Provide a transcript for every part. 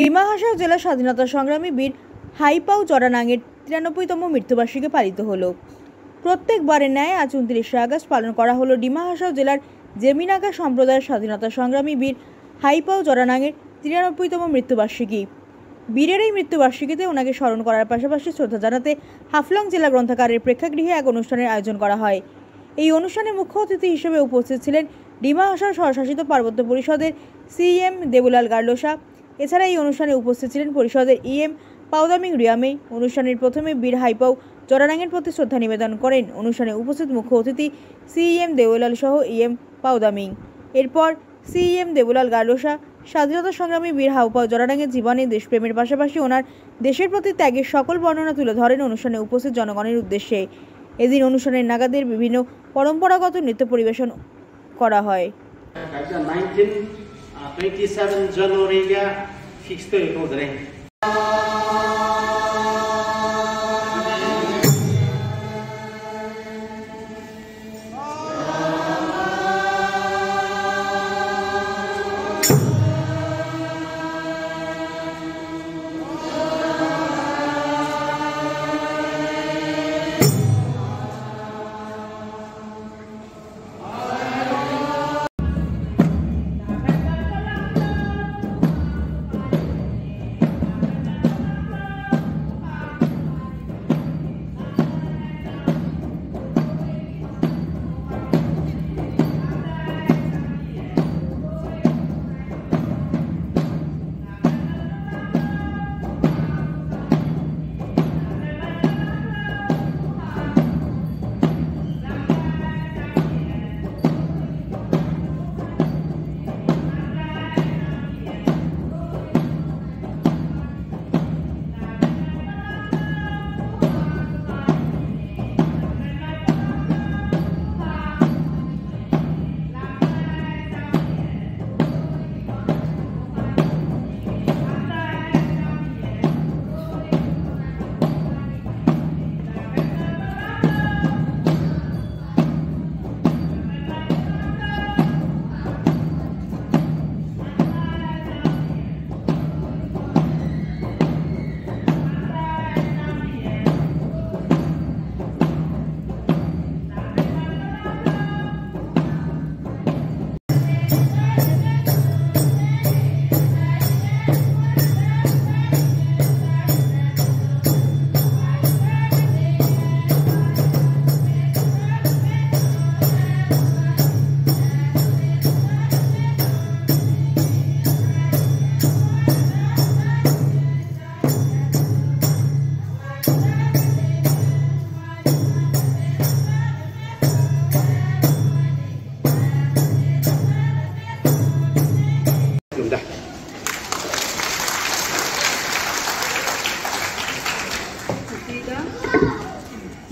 ডিমা হাসাও জেলা স্বাধীনতা সংগ্রামী বীর হাইপাউ জরানাঙের 93তম মৃত্যুবার্ষিকী পালিত হলো। প্রত্যেকবারের ন্যায় আজ 29শে আগস্ট পালন করা হলো ডিমা হাসাও জেলার জেমিনাগা সম্প্রদায়ের স্বাধীনতা সংগ্রামী বীর হাইপাউ জরানাঙের 93তম মৃত্যুবার্ষিকী। বীরের এই মৃত্যুবার্ষিকীতে ওনাকে স্মরণ করার পাশাপাশি শ্রদ্ধা জানাতে হাফলং জেলা গ্রন্থাগারের প্রেক্ষাগৃহে এক অনুষ্ঠানের আয়োজন করা হয়। এই অনুষ্ঠানে মুখ্য অতিথি হিসেবে উপস্থিত ছিলেন ডিমা হাসাও স্বশাসিত পার্বত্য পরিষদের সিএম দেবুলাল গার্লোসা। এছাড়া এই অনুষ্ঠানে উপস্থিত ছিলেন পরিষদের ইএম পাউদামিং রিয়ামে। অনুষ্ঠানের প্রথমে বীর হাইপাউ জরানাঙের প্রতি শ্রদ্ধা নিবেদন করেন অনুষ্ঠানে উপস্থিত মুখ্য অতিথি সিএম দেবুলাল সহ ইএম পাউদামিং। এরপর সিএম দেবুলাল গার্লোসা স্বাধীনতা সংগ্রামী বীর হাইপাউ জরানাঙের জীবনে দেশপ্রেমের পাশাপাশি ওনার দেশের প্রতি ত্যাগের সকল বর্ণনা তুলে ধরেন অনুষ্ঠানে উপস্থিত জনগণের উদ্দেশ্যে। এদিন অনুষ্ঠানের নাগাদের বিভিন্ন পরম্পরাগত নৃত্য পরিবেশন করা হয়। 27 January-가 fixed 이거들에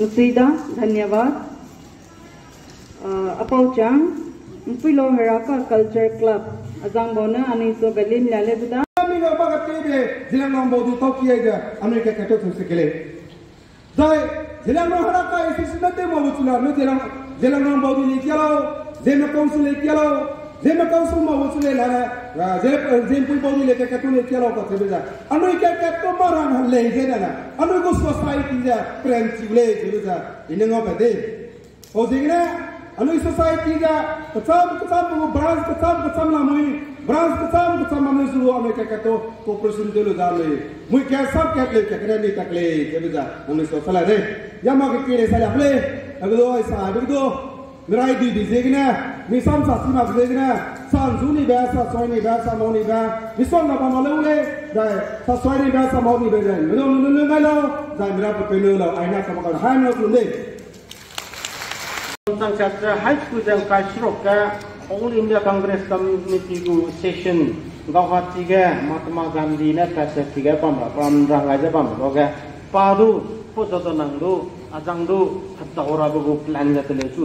Musida, धन्यवाद। अपाउचांग पिलो हेराका कल्चर क्लब अजांग बोना अनिसो गलिम लाले बुदा मिनो बगते बे जिलांग बोदु तोकिए गा अमेरिका कटो सुसकेले जाय जिलांग हेराका इसिसनते मबुचुला न जिलांग बोदु लिकियालो जेम काउंसिल लिकियालो जेम काउंसिल मबुचुले लाना जेम पुई बोदु लेके कटो लिकियालो का तेबेजा अमेरिका कटो मारान हले जेना अमेरिका सोसाइटी जा प्रेंसिबले जेबेजा इनंगो बदे ओ जिगना अनु सोसाइटी का कचाम वो ब्रांच कचाम ना मुई ब्रांच कचाम हमने शुरू अमेरिका का तो कोऑपरेशन दिलो जाले मुई क्या सब कैटले क्या नहीं तकले जेबेजा हमने सोचला रे या मा के केले साले अपले अगदो ऐसा अगदो मिराई दी जेगना मिसम सासी मा जेगना सांजुनी बैसा सोनी बैसा मोनी बा मिसम ना मालूले जाय सोनी बैसा मोनी बे जाय नो गालो जाय मिरा पेनो लो आईना समका हाय नो सुंदे Chapter High School dan Kashrokka All India Congress Committee ku session Gauhatiga Mahatma Gandhi na kasetiga pamrang aja pamroga padu pojotonangdu ajangdu hatta ora bugu plan jatele chu